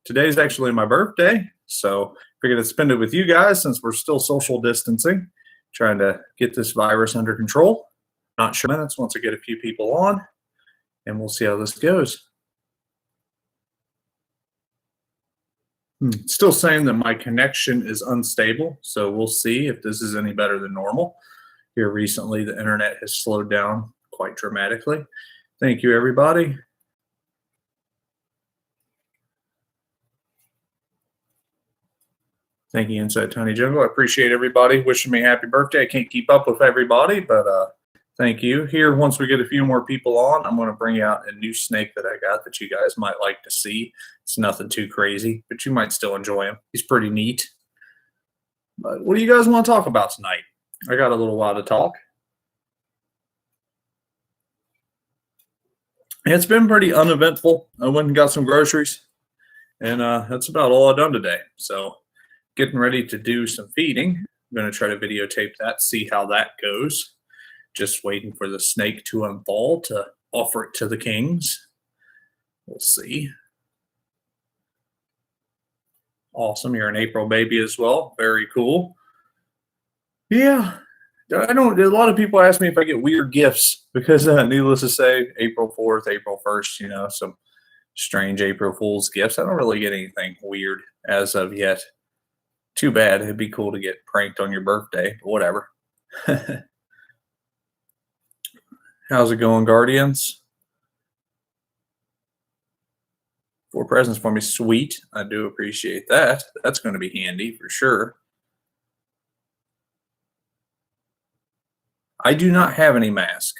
Today's actually my birthday, so figured to spend it with you guys since we're still social distancing, trying to get this virus under control. Not sure minutes once I get a few people on, and we'll see how this goes. Still saying that my connection is unstable, so we'll see if this is any better than normal. Here recently, the internet has slowed down quite dramatically. Thank you, everybody. Thank you, Inside Tiny Jungle. I appreciate everybody wishing me happy birthday. I can't keep up with everybody, but thank you. Here, once we get a few more people on, I'm going to bring out a new snake that I got that you guys might like to see. It's nothing too crazy, but you might still enjoy him. He's pretty neat. But what do you guys want to talk about tonight? I got a little while to talk. It's been pretty uneventful. I went and got some groceries, and that's about all I've done today. So getting ready to do some feeding. I'm going to try to videotape that, see how that goes. Just waiting for the snake to unfall to offer it to the kings. We'll see. Awesome. You're an April baby as well. Very cool. Yeah. I don't. A lot of people ask me if I get weird gifts because, needless to say, April 4th, April 1st, some strange April Fool's gifts. I don't really get anything weird as of yet. Too bad. It'd be cool to get pranked on your birthday, but whatever. How's it going, Guardians? 4 presents for me. Sweet. I do appreciate that. That's going to be handy for sure. I do not have any mask.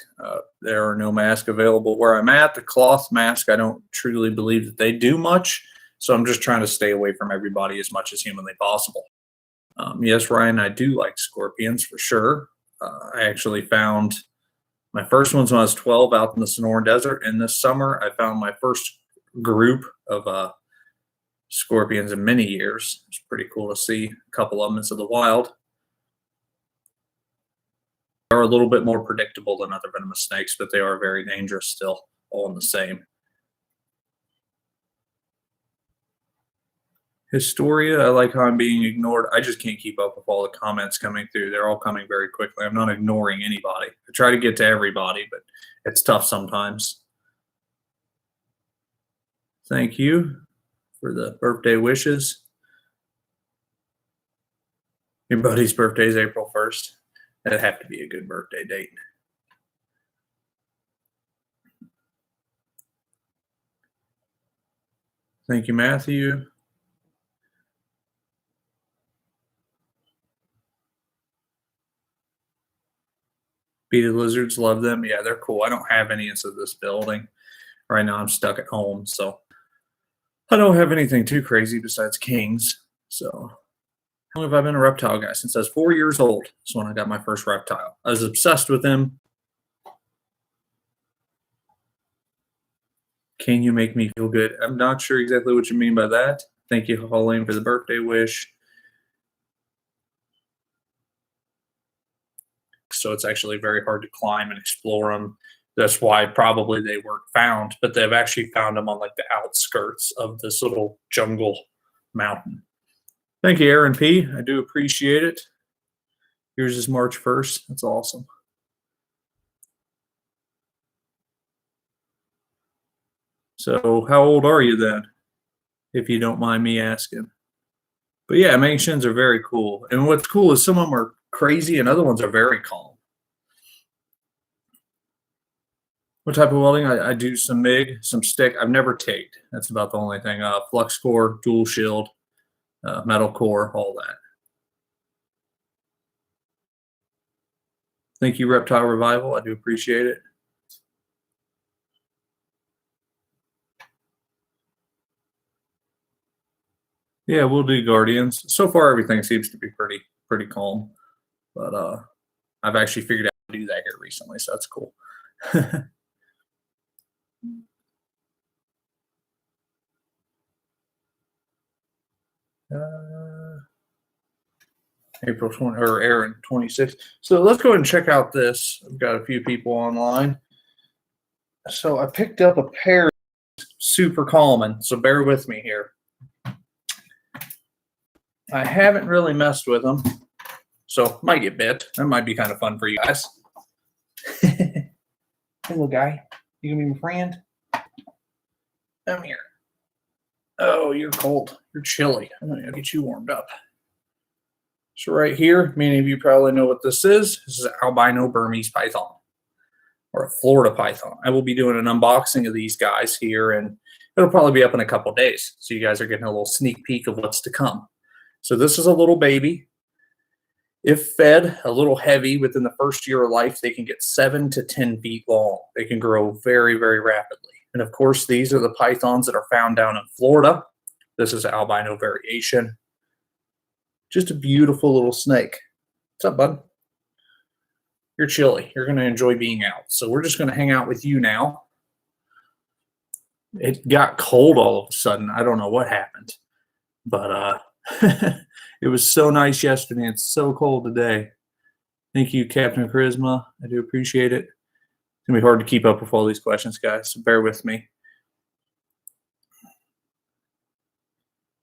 There are no masks available where I'm at. The cloth mask, I don't truly believe that they do much. So I'm just trying to stay away from everybody as much as humanly possible. Yes, Ryan, I do like scorpions for sure. I actually found my first ones when I was 12 out in the Sonoran Desert. And this summer, I found my first group of scorpions in many years. It's pretty cool to see a couple of them into the wild. They are a little bit more predictable than other venomous snakes, but they are very dangerous still, all in the same. Historia, I like how I'm being ignored. I just can't keep up with all the comments coming through. They're all coming very quickly. I'm not ignoring anybody. I try to get to everybody, but it's tough sometimes. Thank you for the birthday wishes. Your buddy's birthday is April 1st. That'd have to be a good birthday date. Thank you, Matthew. Beaded lizards, love them. Yeah, they're cool. I don't have any inside this building. Right now I'm stuck at home, so I don't have anything too crazy besides kings. So how long have I been a reptile guy? Since I was 4 years old. That's when I got my first reptile. I was obsessed with him. Can you make me feel good? I'm not sure exactly what you mean by that. Thank you, Pauline, for the birthday wish. So it's actually very hard to climb and explore them. That's why probably they weren't found, but they've actually found them on like the outskirts of this little jungle mountain. Thank you, Aaron P. I do appreciate it. Yours is March 1st. That's awesome. So how old are you then, if you don't mind me asking? But yeah, Manxins are very cool. And what's cool is some of them are crazy and other ones are very calm. What type of welding? I do some MIG, some stick. I've never tigged. That's about the only thing. Flux core, dual shield, metal core, all that. Thank you, Reptile Revival. I do appreciate it. Yeah, we'll do Guardians. So far, everything seems to be pretty calm. But I've actually figured out how to do that here recently, so that's cool. April 20 or Aaron 26. So let's go ahead and check out this. I've got a few people online. So I picked up a pair of super calming, so bear with me here. I haven't really messed with them, so might get bit. That might be kind of fun for you guys. Hey, little guy, you gonna be my friend? Come here. Oh, you're cold. You're chilly. I'm gonna get you warmed up. So right here, many of you probably know what this is. This is an albino Burmese python, or a Florida python. I will be doing an unboxing of these guys here, and it'll probably be up in a couple days. So you guys are getting a little sneak peek of what's to come. So this is a little baby. If fed a little heavy within the first year of life, they can get 7 to 10 feet long. They can grow very, very rapidly. And of course, these are the pythons that are found down in Florida. This is albino variation. Just a beautiful little snake. What's up, bud? You're chilly. You're going to enjoy being out. So we're just going to hang out with you now. It got cold all of a sudden. I don't know what happened. But it was so nice yesterday. It's so cold today. Thank you, Captain Charisma. I do appreciate it. It's going to be hard to keep up with all these questions, guys, so bear with me.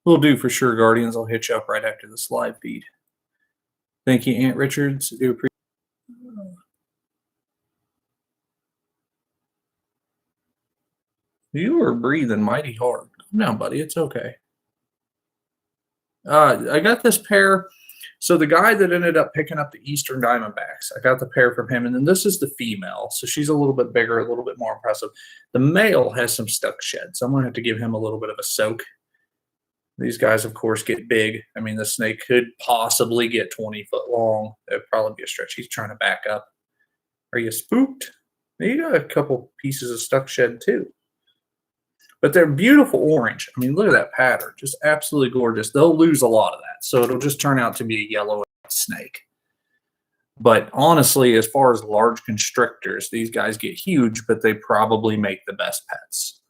Will do for sure, Guardians. I'll hit you up right after this live feed. Thank you, Aunt Richards. I do appreciate it. You are breathing mighty hard. Calm down, buddy. It's okay. I got this pair. So the guy that ended up picking up the Eastern Diamondbacks, I got the pair from him. And then this is the female. So she's a little bit bigger, a little bit more impressive. The male has some stuck shed. So I'm going to have to give him a little bit of a soak. These guys, of course, get big. I mean, the snake could possibly get 20 foot long. That'd probably be a stretch. He's trying to back up. Are you spooked? You got a couple pieces of stuck shed too. But they're beautiful orange. I mean, look at that pattern. Just absolutely gorgeous. They'll lose a lot of that. So it'll just turn out to be a yellow snake. But honestly, as far as large constrictors, these guys get huge, but they probably make the best pets.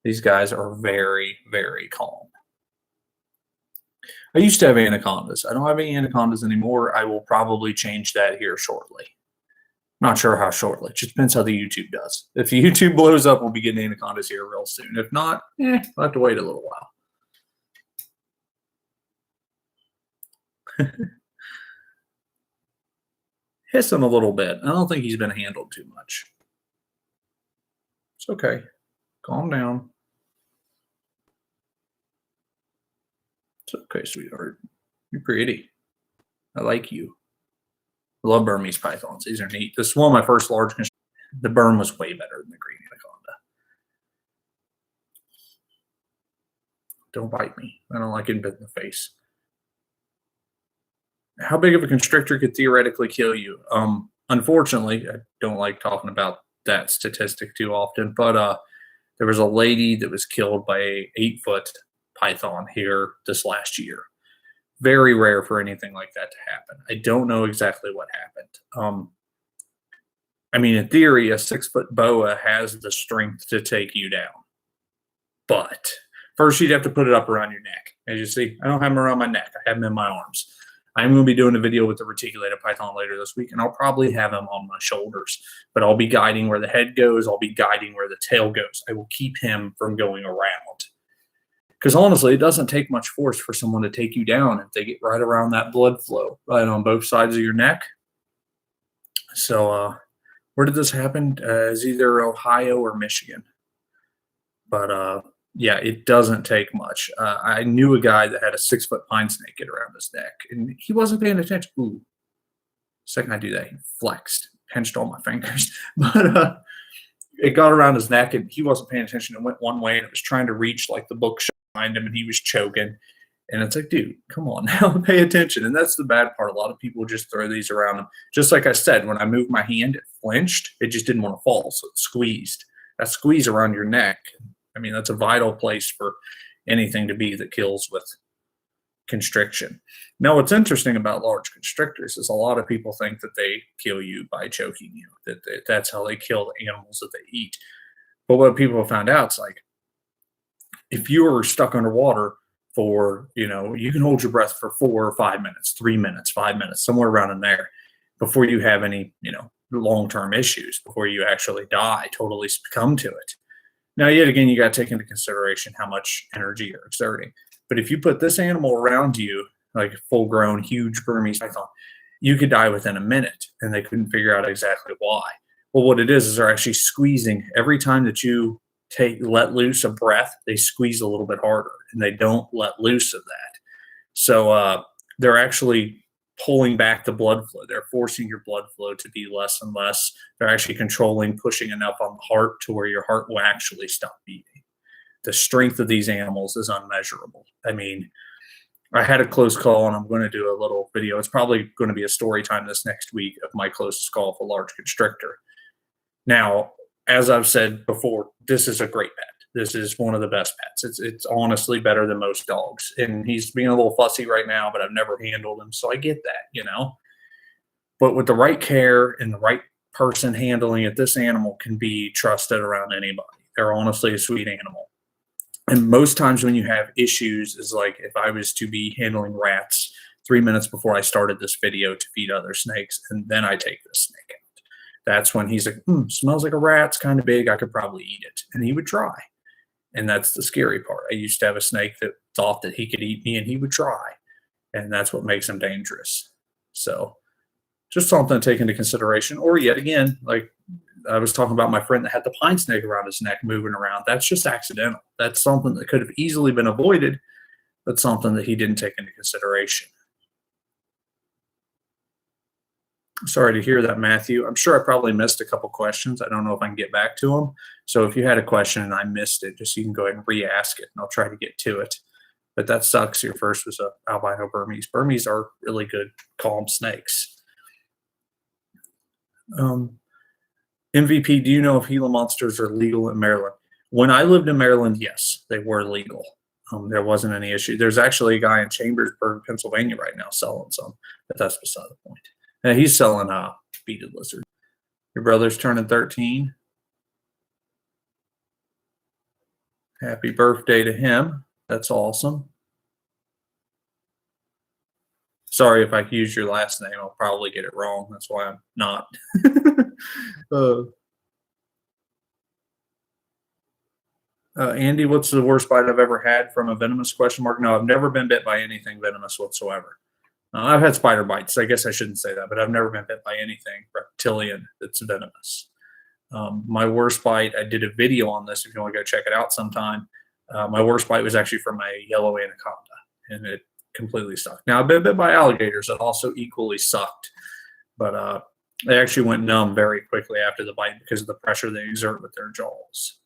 These guys are very, very calm. I used to have anacondas. I don't have any anacondas anymore. I will probably change that here shortly. Not sure how shortly. It just depends how the YouTube does. If the YouTube blows up, we'll be getting anacondas here real soon. If not, we'll have to wait a little while. Hiss him a little bit. I don't think he's been handled too much. It's okay. Calm down. It's okay, sweetheart. You're pretty. I like you. I love Burmese pythons. These are neat. This is one of my first large. The Burm was way better than the green anaconda. Don't bite me. I don't like getting bit in the face. How big of a constrictor could theoretically kill you? Unfortunately, I don't like talking about that statistic too often, but there was a lady that was killed by a 8-foot python here this last year. Very rare for anything like that to happen. I don't know exactly what happened. I mean, in theory, a 6-foot boa has the strength to take you down. But first, you'd have to put it up around your neck. As you see, I don't have them around my neck. I have them in my arms. I'm going to be doing a video with the reticulated python later this week, and I'll probably have him on my shoulders. But I'll be guiding where the head goes. I'll be guiding where the tail goes. I will keep him from going around. Because honestly, it doesn't take much force for someone to take you down if they get right around that blood flow, right on both sides of your neck. So where did this happen? It's either Ohio or Michigan. But yeah, it doesn't take much. I knew a guy that had a 6-foot pine snake get around his neck, and he wasn't paying attention. Ooh, second I do that, he flexed, pinched all my fingers. But it got around his neck, and he wasn't paying attention. It went one way, and it was trying to reach like the bookshelf behind him, and he was choking. And it's like, dude, come on now, pay attention. And that's the bad part. A lot of people just throw these around them. Just like I said, when I moved my hand, it flinched. It just didn't want to fall, so it squeezed. That squeeze around your neck, I mean, that's a vital place for anything to be that kills with constriction. Now, what's interesting about large constrictors is a lot of people think that they kill you by choking you, that's how they kill the animals that they eat. But what people have found out is like, if you are stuck underwater for, you can hold your breath for 4 or 5 minutes, 3 minutes, 5 minutes, somewhere around in there before you have any, long-term issues, before you actually die, totally succumb to it. Now, yet again, you got to take into consideration how much energy you're exerting. But if you put this animal around you, like a full-grown, huge Burmese python, you could die within a minute, and they couldn't figure out exactly why. Well, what it is they're actually squeezing. Every time that you let loose a breath, they squeeze a little bit harder, and they don't let loose of that. So they're actually pulling back the blood flow. They're forcing your blood flow to be less and less. They're actually controlling, pushing enough on the heart to where your heart will actually stop beating. The strength of these animals is unmeasurable. I mean, I had a close call, and I'm going to do a little video. It's probably going to be a story time this next week of my closest call with a large constrictor. Now, as I've said before, this is a great pet. This is one of the best pets. It's honestly better than most dogs. And he's being a little fussy right now, but I've never handled him, so I get that, But with the right care and the right person handling it, this animal can be trusted around anybody. They're honestly a sweet animal. And most times when you have issues is like if I was to be handling rats 3 minutes before I started this video to feed other snakes, and then I take this snake out. That's when he's like, smells like a rat. It's kind of big. I could probably eat it. And he would try. And that's the scary part. I used to have a snake that thought that he could eat me, and he would try. And that's what makes him dangerous. So just something to take into consideration. Or yet again, like I was talking about my friend that had the pine snake around his neck moving around. That's just accidental. That's something that could have easily been avoided, but something that he didn't take into consideration. Sorry to hear that, Matthew. I'm sure I probably missed a couple questions. I don't know if I can get back to them. So if you had a question and I missed it, just you can go ahead and re-ask it, and I'll try to get to it. But that sucks. Your first was a albino Burmese. Burmese are really good, calm snakes. MVP, do you know if Gila monsters are legal in Maryland? When I lived in Maryland, yes, they were legal. There wasn't any issue. There's actually a guy in Chambersburg, Pennsylvania right now selling some, but that's beside the point. And he's selling a beaded lizard. Your brother's turning 13. Happy birthday to him. That's awesome. Sorry if I use your last name. I'll probably get it wrong. That's why I'm not. Andy, what's the worst bite I've ever had from a venomous ? No, I've never been bit by anything venomous whatsoever. I've had spider bites. I guess I shouldn't say that, but I've never been bit by anything reptilian that's venomous. My worst bite, I did a video on this if you want to go check it out sometime. My worst bite was actually from a yellow anaconda, and it completely sucked. Now, I've been bit by alligators that also equally sucked, but they actually went numb very quickly after the bite because of the pressure they exert with their jaws.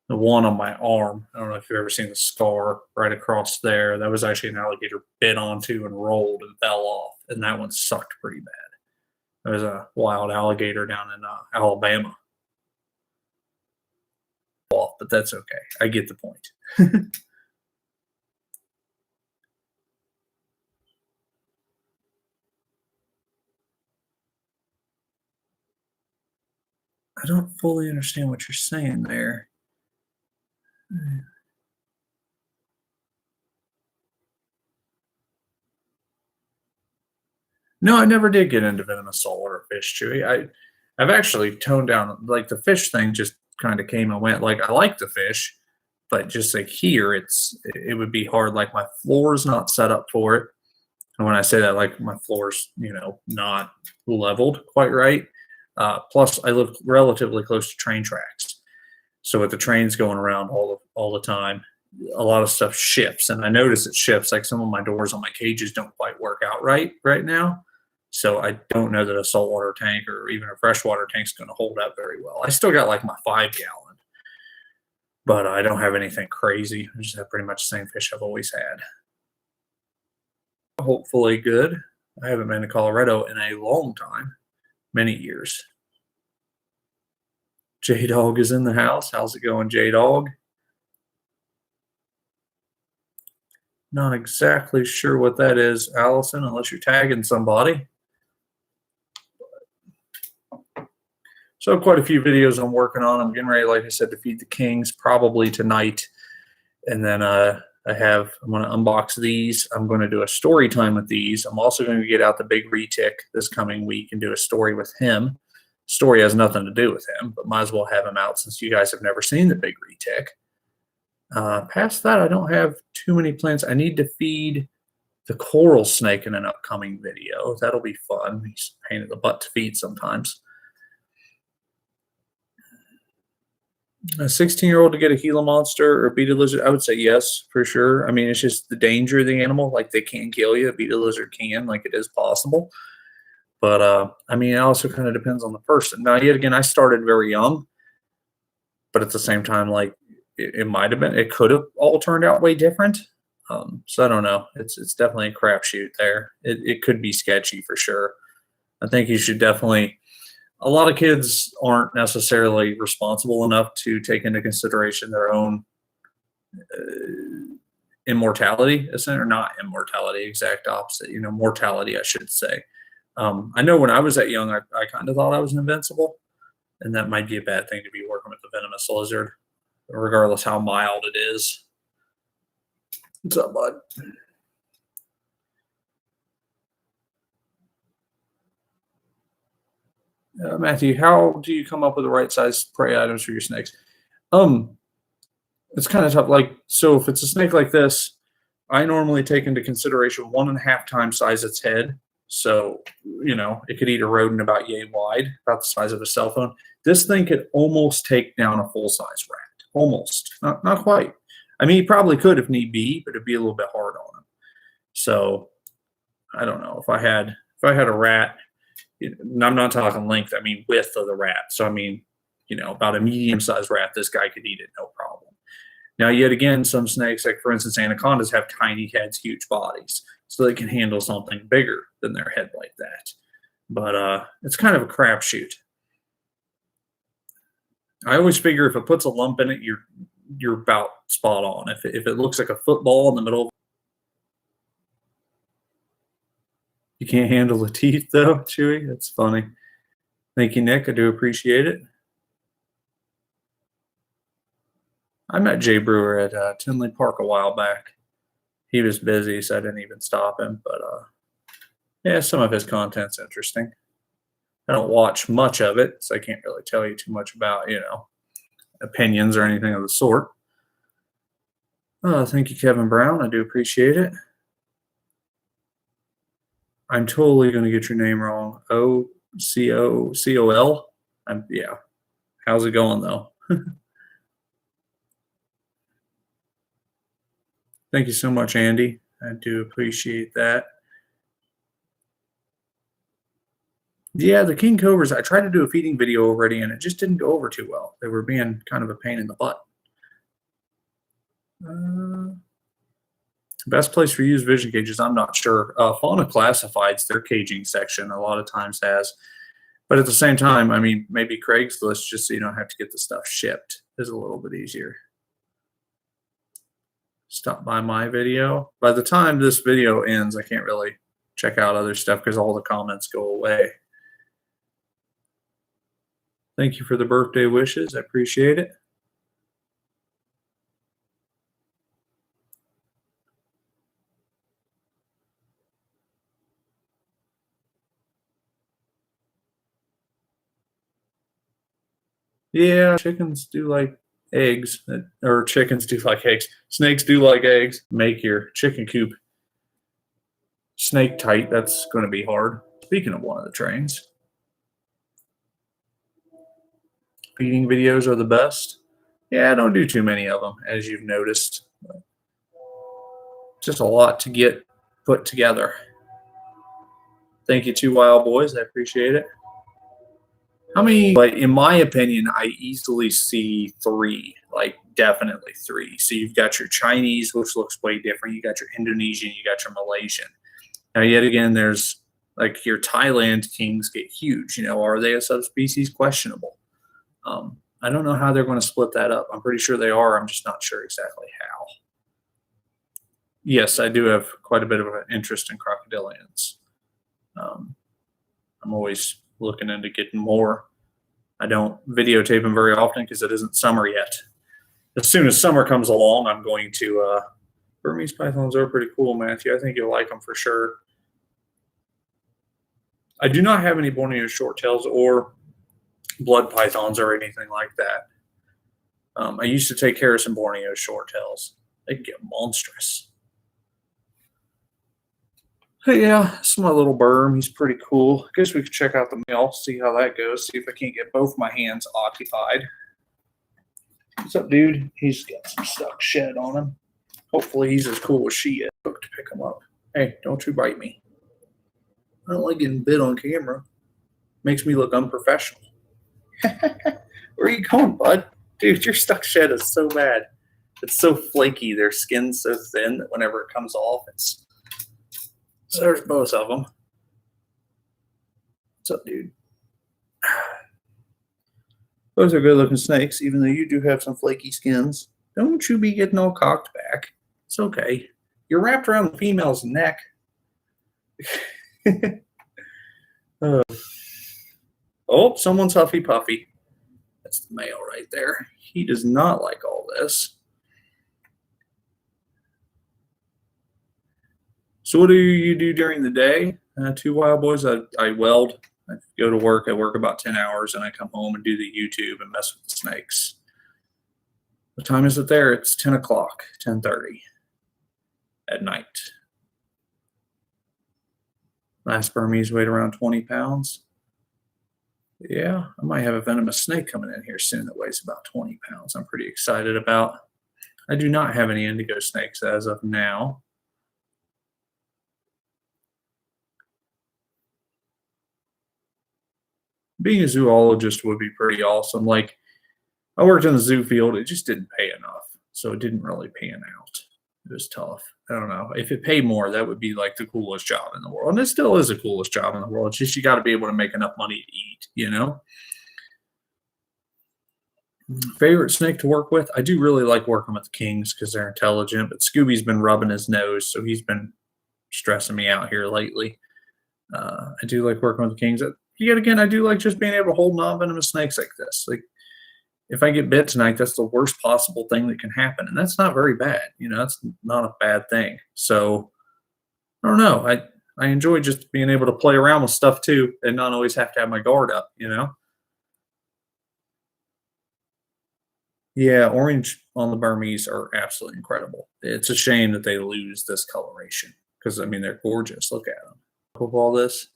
The one on my arm, I don't know if you've ever seen the scar right across there. That was actually an alligator bit onto and rolled and fell off, and that one sucked pretty bad. There was a wild alligator down in Alabama. But that's okay. I get the point. I don't fully understand what you're saying there. No, I never did get into venomous saltwater fish, Chewy. I've actually toned down, like the fish thing just kind of came and went. Like I like the fish, but just like here, it would be hard. Like my floor is not set up for it. And when I say that, like my floor's, not leveled quite right. Plus I live relatively close to train tracks. So with the trains going around all the time, a lot of stuff shifts. And I notice it shifts. Like some of my doors on my cages don't quite work out right now. So I don't know that a saltwater tank or even a freshwater tank is going to hold up very well. I still got like my 5-gallon, but I don't have anything crazy. I just have pretty much the same fish I've always had. Hopefully good. I haven't been to Colorado in a long time, many years. J-Dog is in the house. How's it going, J-Dog? Not exactly sure what that is, Allison, unless you're tagging somebody. So quite a few videos I'm working on. I'm getting ready, like I said, to feed the kings probably tonight. And then I'm going to unbox these. I'm going to do a story time with these. I'm also going to get out the big retic this coming week and do a story with him. Story has nothing to do with him, but might as well have him out since you guys have never seen the big retic. Past that, I don't have too many plans. I need to feed the coral snake in an upcoming video. That'll be fun. He's a pain in the butt to feed sometimes. A 16-year-old to get a Gila monster or a bearded lizard? I would say yes, for sure. I mean, it's just the danger of the animal. Like, they can kill you. A bearded lizard can. Like, it is possible. But, I mean, it also kind of depends on the person. Now, yet again, I started very young. But at the same time, like, it might have been, it could have all turned out way different. So I don't know. It's definitely a crapshoot there. It could be sketchy for sure. I think you should definitely, a lot of kids aren't necessarily responsible enough to take into consideration their own immortality, or not immortality, exact opposite, mortality, I should say. I know when I was that young, I kind of thought I was invincible, and that might be a bad thing to be working with the venomous lizard, regardless how mild it is. What's up, bud? Matthew, how do you come up with the right size prey items for your snakes? It's kind of tough. Like, so if it's a snake like this, I normally take into consideration 1.5 times size its head. So, it could eat a rodent about yay wide, about the size of a cell phone. This thing could almost take down a full-size rat. Almost. Not quite. I mean, he probably could if need be, but it'd be a little bit hard on him. So, I don't know. If I had a rat, I'm not talking length, I mean width of the rat. So, I mean, about a medium-sized rat, this guy could eat it, no problem. Now, yet again, some snakes, like for instance, anacondas, have tiny heads, huge bodies, so they can handle something bigger than their head like that. But it's kind of a crapshoot. I always figure if it puts a lump in it, you're about spot on. If it looks like a football in the middle, you can't handle the teeth though, Chewy. That's funny. Thank you, Nick. I do appreciate it. I met Jay Brewer at Tinley Park a while back. He was busy, so I didn't even stop him. But yeah, some of his content's interesting. I don't watch much of it, so I can't really tell you too much about, opinions or anything of the sort. Thank you, Kevin Brown. I do appreciate it. I'm totally going to get your name wrong. Ococol? Yeah. How's it going, though? Thank you so much, Andy. I do appreciate that. Yeah, the king cobras, I tried to do a feeding video already, and it just didn't go over too well. They were being kind of a pain in the butt. Best place for used vision cages, I'm not sure. Fauna Classifieds, their caging section a lot of times has. But at the same time, I mean, maybe Craigslist, just so you don't have to get the stuff shipped, is a little bit easier. Stop by my video. By the time this video ends, I can't really check out other stuff because all the comments go away. Thank you for the birthday wishes. I appreciate it. Yeah, chickens do like eggs, or chickens do like eggs. Snakes do like eggs. Make your chicken coop snake tight. That's going to be hard. Speaking of one of the trains, feeding videos are the best. Yeah, I don't do too many of them, as you've noticed. Just a lot to get put together. Thank you, Two Wild Boys. I appreciate it. How many, like, in my opinion, I easily see 3, like definitely 3. So you've got your Chinese, which looks way different. You got your Indonesian, you got your Malaysian. Now, yet again, there's like your Thailand kings get huge. Are they a subspecies? Questionable. I don't know how they're going to split that up. I'm pretty sure they are. I'm just not sure exactly how. Yes, I do have quite a bit of an interest in crocodilians. I'm always looking into getting more. I don't videotape them very often because it isn't summer yet. As soon as summer comes along, I'm going to. Burmese pythons are pretty cool, Matthew. I think you'll like them for sure. I do not have any Borneo short tails or blood pythons or anything like that. I used to take care of some Borneo shorttails. They get monstrous. But yeah, it's my little Burm. He's pretty cool. I guess we could check out the male, see how that goes, see if I can't get both my hands occupied. What's up, dude? He's got some stuck shed on him. Hopefully he's as cool as she is to pick him up. Hey, don't you bite me. I don't like getting bit on camera. Makes me look unprofessional. Where are you going, bud? Dude, your stuck shed is so bad. It's so flaky. Their skin's so thin that whenever it comes off, it's... So there's both of them. What's up, dude? Those are good-looking snakes, even though you do have some flaky skins. Don't you be getting all cocked back. It's okay. You're wrapped around the female's neck. Oh, someone's huffy puffy. That's the male right there. He does not like all this. So what do you do during the day? 2 wild boys. I weld. I go to work. I work about 10 hours, and I come home and do the YouTube and mess with the snakes. What time is it there? It's 10 o'clock, 10:30 at night. Last Burmese weighed around 20 pounds. Yeah, I might have a venomous snake coming in here soon that weighs about 20 pounds. I'm pretty excited about. I do not have any indigo snakes as of now. Being a zoologist would be pretty awesome. Like, I worked in the zoo field. It just didn't pay enough. So it didn't really pan out. It was tough. I don't know. If it paid more, that would be like the coolest job in the world. And it still is the coolest job in the world. It's just you got to be able to make enough money to eat, you know? Favorite snake to work with? I do really like working with the kings because they're intelligent. But Scooby's been rubbing his nose, so he's been stressing me out here lately. I do like working with the kings. Yet again, I do like just being able to hold non-venomous snakes like this. Like, if I get bit tonight, that's the worst possible thing that can happen. And that's not very bad. You know, that's not a bad thing. So, I don't know. I enjoy just being able to play around with stuff too and not always have to have my guard up, you know? Yeah, orange on the Burmese are absolutely incredible. It's a shame that they lose this coloration because, I mean, they're gorgeous. Look at them. With all this.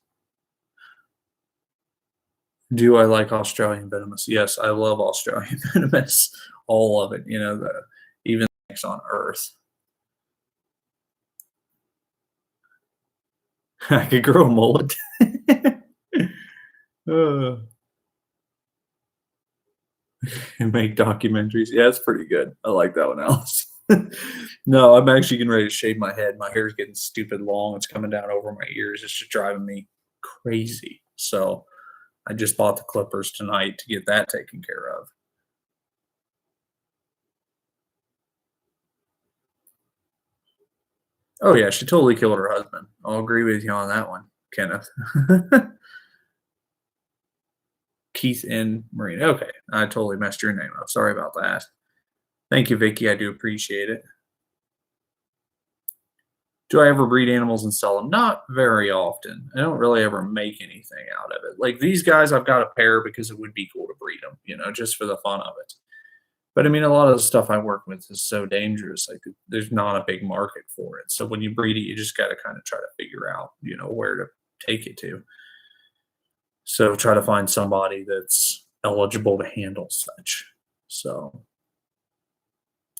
Do I like Australian venomous? Yes, I love Australian venomous. All of it, you know, even things on Earth. I could grow a mullet. And make documentaries. Yeah, it's pretty good. I like that one, Alice. No, I'm actually getting ready to shave my head. My hair's getting stupid long. It's coming down over my ears. It's just driving me crazy. So I just bought the clippers tonight to get that taken care of. Oh, yeah, she totally killed her husband. I'll agree with you on that one, Kenneth. Keith and Marina. Okay, I totally messed your name up. Sorry about that. Thank you, Vicky. I do appreciate it. Do I ever breed animals and sell them? Not very often. I don't really ever make anything out of it. Like these guys, I've got a pair because it would be cool to breed them, you know, just for the fun of it. But I mean, a lot of the stuff I work with is so dangerous. Like there's not a big market for it. So when you breed it, you just got to kind of try to figure out, you know, where to take it to. So try to find somebody that's eligible to handle such. So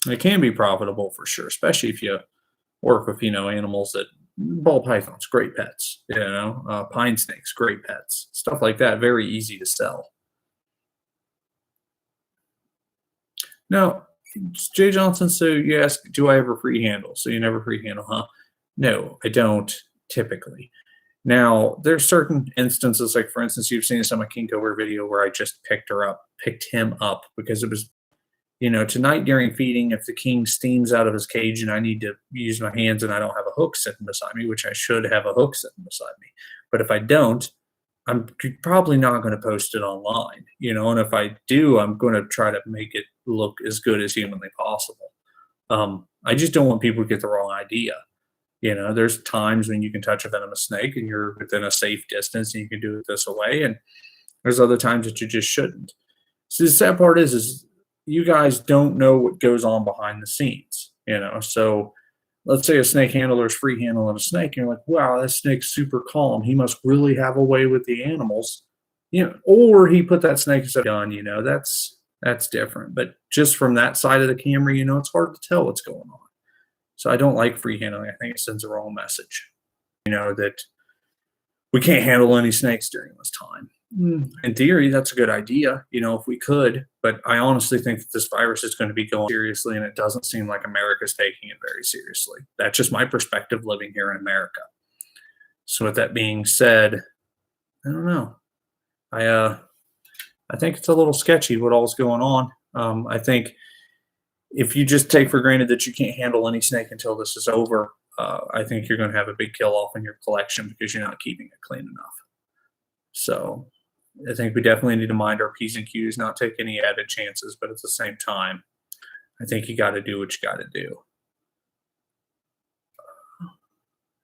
it can be profitable for sure, especially if you work with, you know, animals that ball pythons, great pets, you know, pine snakes, great pets, stuff like that. Very easy to sell. Now, Jay Johnson, so you ask, do I ever free handle? So you never free handle, huh? No, I don't typically. Now, there's certain instances, like for instance, you've seen some of Kinkover video where I just picked him up because it was, you know, tonight during feeding, if the king steams out of his cage and I need to use my hands and I don't have a hook sitting beside me, which I should have a hook sitting beside me. But if I don't, I'm probably not going to post it online, you know, and if I do, I'm going to try to make it look as good as humanly possible. I just don't want people to get the wrong idea. You know, there's times when you can touch a venomous snake and you're within a safe distance and you can do it this way. And There's other times that you just shouldn't. So the sad part is you guys don't know what goes on behind the scenes, you know. So let's say a snake handler is free handling a snake, and you're like, wow, that snake's super calm. He must really have a way with the animals. You know, or he put that snake as a gun, you know, that's different. But just from that side of the camera, you know, it's hard to tell what's going on. So I don't like free handling. I think it sends a wrong message, you know, that we can't handle any snakes during this time. In theory, that's a good idea, you know, if we could. But I honestly think that this virus is going to be going seriously, and it doesn't seem like America's taking it very seriously. That's just my perspective living here in America. So with that being said, I don't know. I think it's a little sketchy what all's going on. I think if you just take for granted that you can't handle any snake until this is over, I think you're going to have a big kill off in your collection because you're not keeping it clean enough. So I think we definitely need to mind our P's and Q's, not take any added chances, but at the same time, I think you got to do what you got to do.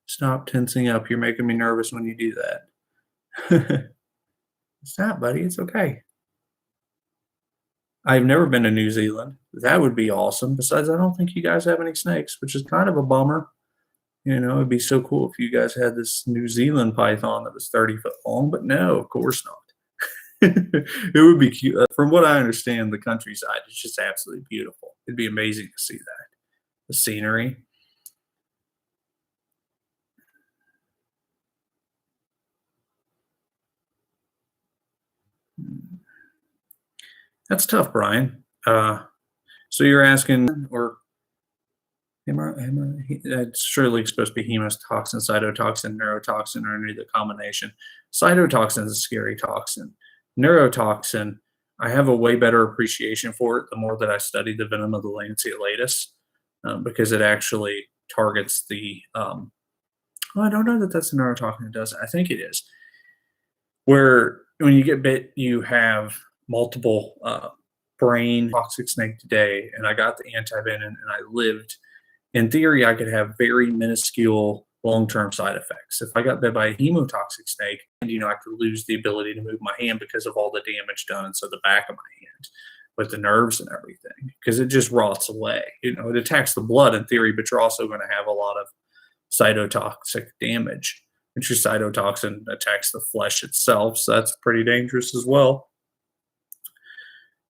Stop tensing up. You're making me nervous when you do that. Stop, buddy. It's okay. I've never been to New Zealand. That would be awesome. Besides, I don't think you guys have any snakes, which is kind of a bummer. You know, it'd be so cool if you guys had this New Zealand python that was 30 foot long, but no, of course not. It would be cute. From what I understand, the countryside is just absolutely beautiful. It'd be amazing to see that. The scenery. That's tough, Brian. So you're asking, or it's surely supposed to be hemotoxin, cytotoxin, neurotoxin, or any combination. Cytotoxin is a scary toxin. Neurotoxin, I have a way better appreciation for it the more that I study the venom of the lanceolatus, because it actually targets the. Well, I don't know that that's a neurotoxin. It doesn't. I think it is. Where when you get bit, you have multiple brain toxic snake today, and I got the antivenom, and I lived. In theory, I could have very minuscule long-term side effects. If I got bit by a hemotoxic snake, and you know, I could lose the ability to move my hand because of all the damage done inside the back of my hand with the nerves and everything, because it just rots away. You know, it attacks the blood in theory, but you're also going to have a lot of cytotoxic damage. Which your cytotoxin attacks the flesh itself, so that's pretty dangerous as well.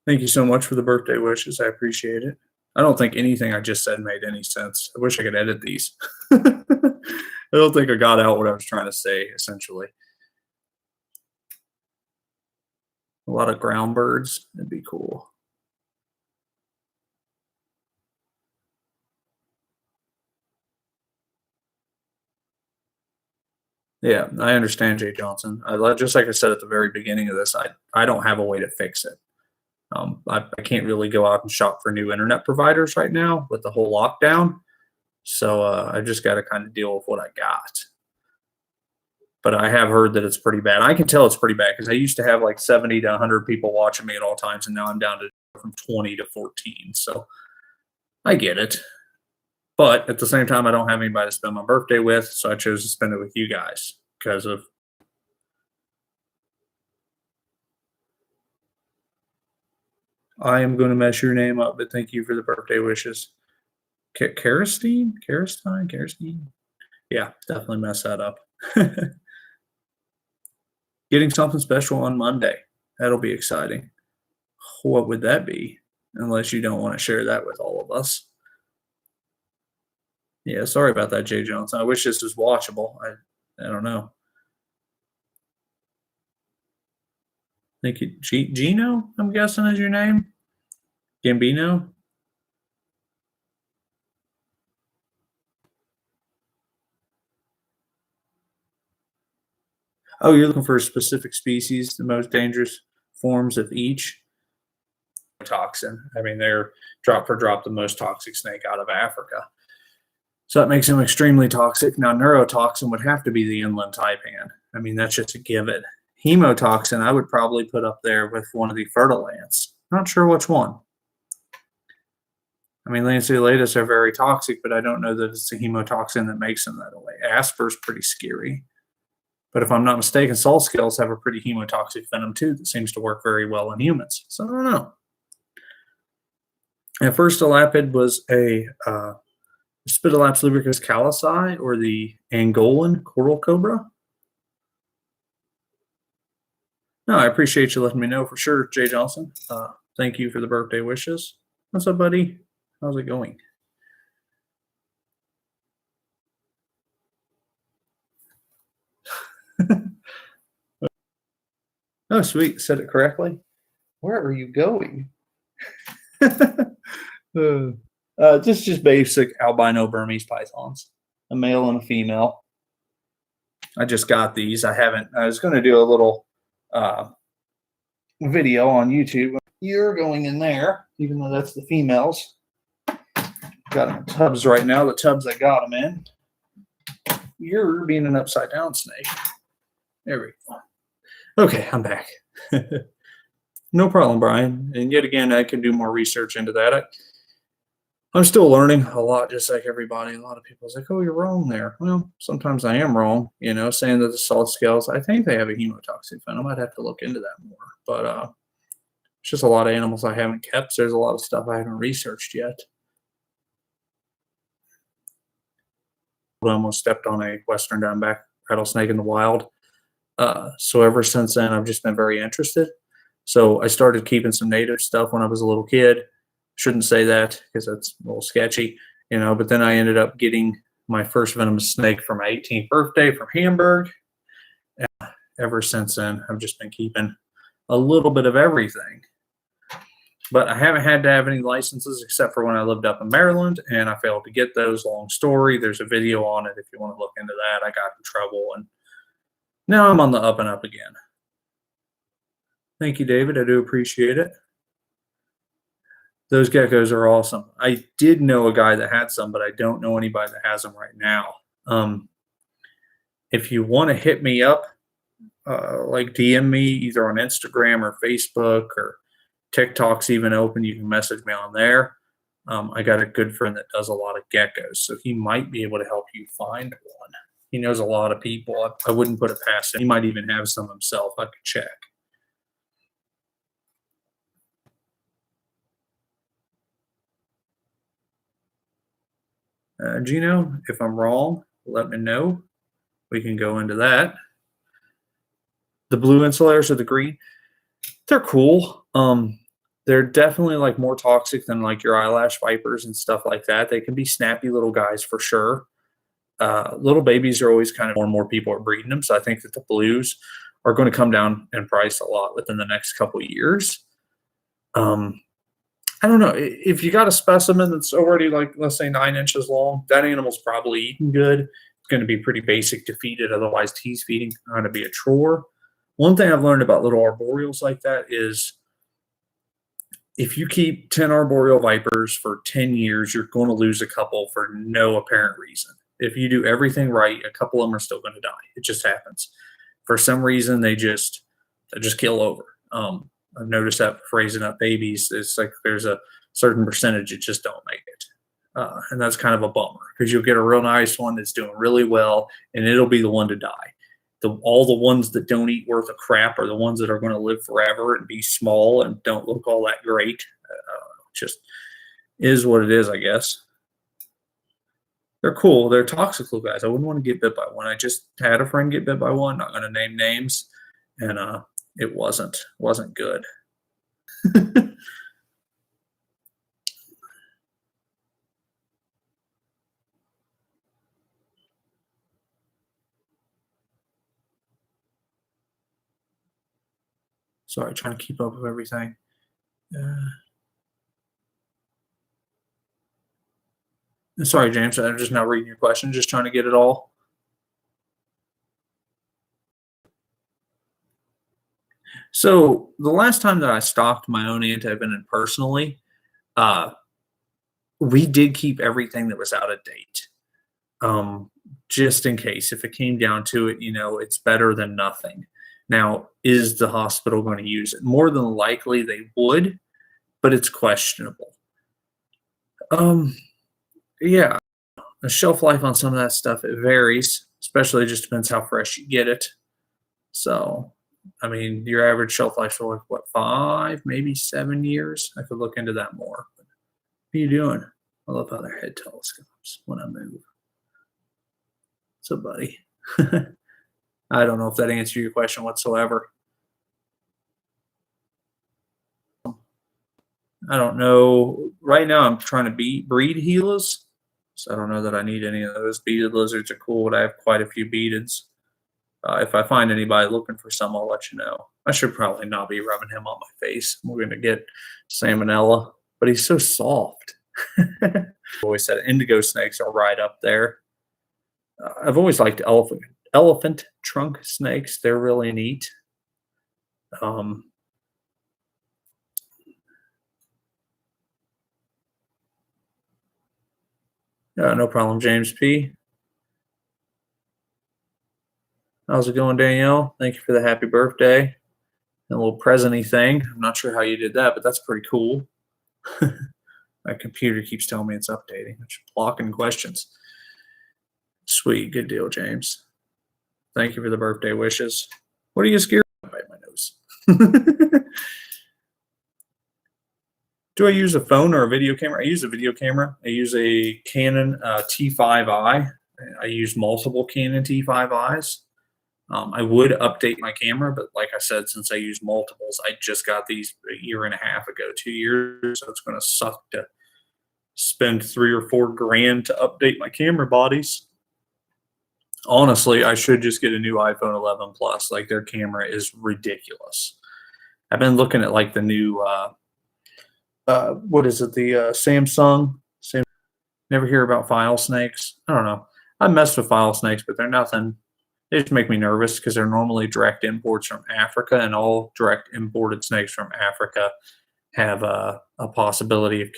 Thank you so much for the birthday wishes. I appreciate it. I don't think anything I just said made any sense. I wish I could edit these. I don't think I got out what I was trying to say, essentially. A lot of ground birds. That'd be cool. Yeah, I understand, Jay Johnson. Just like I said at the very beginning of this, I don't have a way to fix it. I can't really go out and shop for new internet providers right now with the whole lockdown. So I just got to kind of deal with what I got. But I have heard that it's pretty bad. I can tell it's pretty bad because I used to have like 70 to 100 people watching me at all times, and now I'm down to from 20 to 14. So I get it. But at the same time, I don't have anybody to spend my birthday with, so I chose to spend it with you guys because of. I am going to mess your name up, but thank you for the birthday wishes. Karistine? Karistine? Yeah, definitely mess that up. Getting something special on Monday. That'll be exciting. What would that be? Unless you don't want to share that with all of us. Yeah, sorry about that, Jay Johnson. I wish this was watchable. I don't know. Thank you. Gino, I'm guessing is your name? Gambino? Oh, you're looking for a specific species, the most dangerous forms of each toxin. I mean, they're drop for drop the most toxic snake out of Africa. So that makes them extremely toxic. Now, neurotoxin would have to be the inland taipan. I mean, that's just a given. Hemotoxin, I would probably put up there with one of the fertilants. Not sure which one. I mean, lanceolatus are very toxic, but I don't know that it's the hemotoxin that makes them that way. Asper's pretty scary. But if I'm not mistaken, salt scales have a pretty hemotoxic venom too that seems to work very well in humans. So I don't know. At first, the lapid was a Spitalaps lubricus callisi, or the Angolan coral cobra. No, I appreciate you letting me know for sure, Jay Johnson. Thank you for the birthday wishes. What's up, buddy? How's it going? Oh, sweet. Said it correctly. Where are you going? Just basic albino Burmese pythons, a male and a female. I just got these. I was going to do a little video on YouTube. You're going in there, even though that's the females. Got them in tubs right now, the tubs I got them in. You're being an upside down snake. There we go. Okay, I'm back. No problem, Brian. And yet again, I can do more research into that. I'm still learning a lot, just like everybody. A lot of people is like, oh, you're wrong there. Well, sometimes I am wrong, saying that the salt scales, I think they have a hemotoxic venom. I'd have to look into that more. But it's just a lot of animals I haven't kept. So there's a lot of stuff I haven't researched yet. I almost stepped on a western downback rattlesnake in the wild. So ever since then, I've just been very interested. So I started keeping some native stuff when I was a little kid. Shouldn't say that because that's a little sketchy, but then I ended up getting my first venomous snake for my 18th birthday from Hamburg. And ever since then, I've just been keeping a little bit of everything. But I haven't had to have any licenses except for when I lived up in Maryland, and I failed to get those. Long story. There's a video on it if you want to look into that. I got in trouble, and now I'm on the up and up again. Thank you, David. I do appreciate it. Those geckos are awesome. I did know a guy that had some, but I don't know anybody that has them right now. If you want to hit me up, like DM me either on Instagram or Facebook, or TikTok's even open. You can message me on there. I got a good friend that does a lot of geckos, so he might be able to help you find one. He knows a lot of people. I wouldn't put it past him. He might even have some himself. I could check. Gino, if I'm wrong, let me know. We can go into that. The blue insulators or the green, they're cool. They're definitely like more toxic than like your eyelash vipers and stuff like that. They can be snappy little guys for sure. Little babies are always kind of more and more people are breeding them. So I think that the blues are going to come down in price a lot within the next couple of years. I don't know. If you got a specimen that's already like, let's say 9 inches long, that animal's probably eating good. It's going to be pretty basic to feed it. Otherwise, tease feeding is going to be a chore. One thing I've learned about little arboreals like that is if you keep 10 arboreal vipers for 10 years, you're going to lose a couple for no apparent reason. If you do everything right, a couple of them are still going to die. It just happens. For some reason, they just kill over. I've noticed that for raising up babies, it's like there's a certain percentage that just don't make it. And that's kind of a bummer because you'll get a real nice one that's doing really well, and it'll be the one to die. All the ones that don't eat worth a crap are the ones that are going to live forever and be small and don't look all that great. Just is what it is, I guess. They're cool. They're toxic little guys. I wouldn't want to get bit by one. I just had a friend get bit by one. Not going to name names, and it wasn't good. Sorry, trying to keep up with everything. Sorry, James. I'm just not reading your question. Just trying to get it all. So the last time that I stocked my own antivenom personally, we did keep everything that was out of date, just in case. If it came down to it, it's better than nothing. Now, is the hospital going to use it? More than likely they would, but it's questionable. Yeah, the shelf life on some of that stuff, it varies, especially it just depends how fresh you get it. So, I mean, your average shelf life for like what, 5, maybe 7 years? I could look into that more. But what are you doing? I love how their head telescopes when I move. So, buddy, I don't know if that answered your question whatsoever. I don't know. Right now, I'm trying to breed Gilas, so I don't know that I need any of those. Beaded lizards are cool, but I have quite a few beadeds. If I find anybody looking for some, I'll let you know. I should probably not be rubbing him on my face. We're going to get salmonella, but he's so soft. I've always said indigo snakes are right up there. I've always liked elephant trunk snakes. They're really neat. No problem, James P. How's it going, Danielle? Thank you for the happy birthday and a little present-y thing. I'm not sure how you did that, but that's pretty cool. My computer keeps telling me it's updating. It's blocking questions. Sweet. Good deal, James. Thank you for the birthday wishes. What are you scared of? Bite my nose. Do I use a phone or a video camera? I use a video camera. I use a Canon T5i. I use multiple Canon T5is. I would update my camera, but like I said, since I use multiples, I just got these a year and a half ago, 2 years. So it's going to suck to spend $3 or $4 grand to update my camera bodies. Honestly, I should just get a new iPhone 11 Plus. Like, their camera is ridiculous. I've been looking at like the new, what is it? The Samsung. Never hear about file snakes. I don't know. I messed with file snakes, but they're nothing. They just make me nervous because they're normally direct imports from Africa, and all direct imported snakes from Africa have a possibility of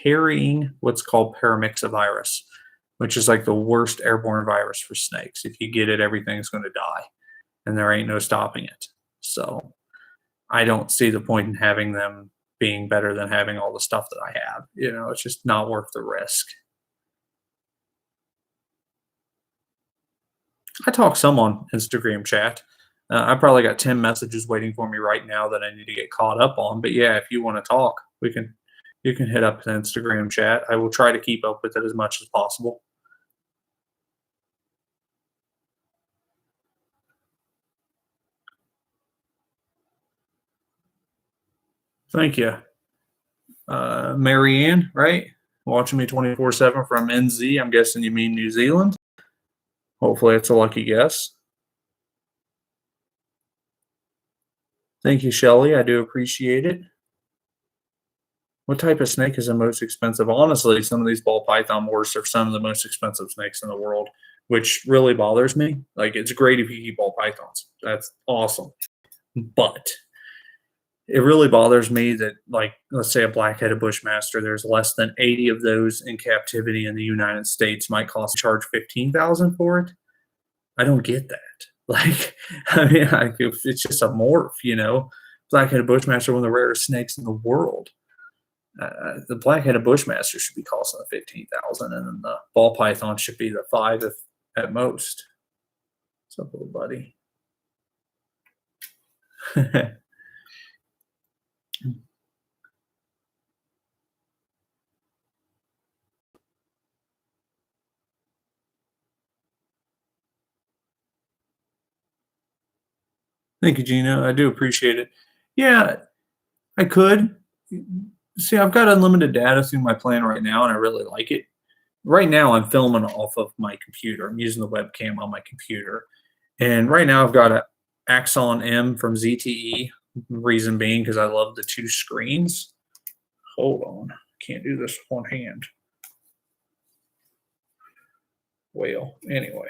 carrying what's called paramyxovirus, which is like the worst airborne virus for snakes. If you get it, everything's going to die, and there ain't no stopping it. So I don't see the point in having them being better than having all the stuff that I have. You know, it's just not worth the risk. I talk some on Instagram chat. I probably got 10 messages waiting for me right now that I need to get caught up on. But yeah, if you want to talk, you can hit up the Instagram chat. I will try to keep up with it as much as possible. Thank you. Marianne, right? Watching me 24/7 from NZ. I'm guessing you mean New Zealand. Hopefully it's a lucky guess. Thank you, Shelly. I do appreciate it. What type of snake is the most expensive? Honestly, some of these ball python wars are some of the most expensive snakes in the world, which really bothers me. Like, it's great if you keep ball pythons. That's awesome. But it really bothers me that, like, let's say a black-headed bushmaster, there's less than 80 of those in captivity in the United States, might charge $15,000 for it. I don't get that. Like, I mean, it's just a morph, you know. Black-headed bushmaster, one of the rarest snakes in the world. The black-headed bushmaster should be costing the $15,000, and then the ball python should be the $5,000 at most. What's up, little buddy? Thank you, Gina. I do appreciate it. Yeah, I could. See, I've got unlimited data through my plan right now, and I really like it. Right now, I'm filming off of my computer. I'm using the webcam on my computer. And right now, I've got an Axon M from ZTE. Reason being, because I love the 2 screens. Hold on. Can't do this with one hand. Well, anyway.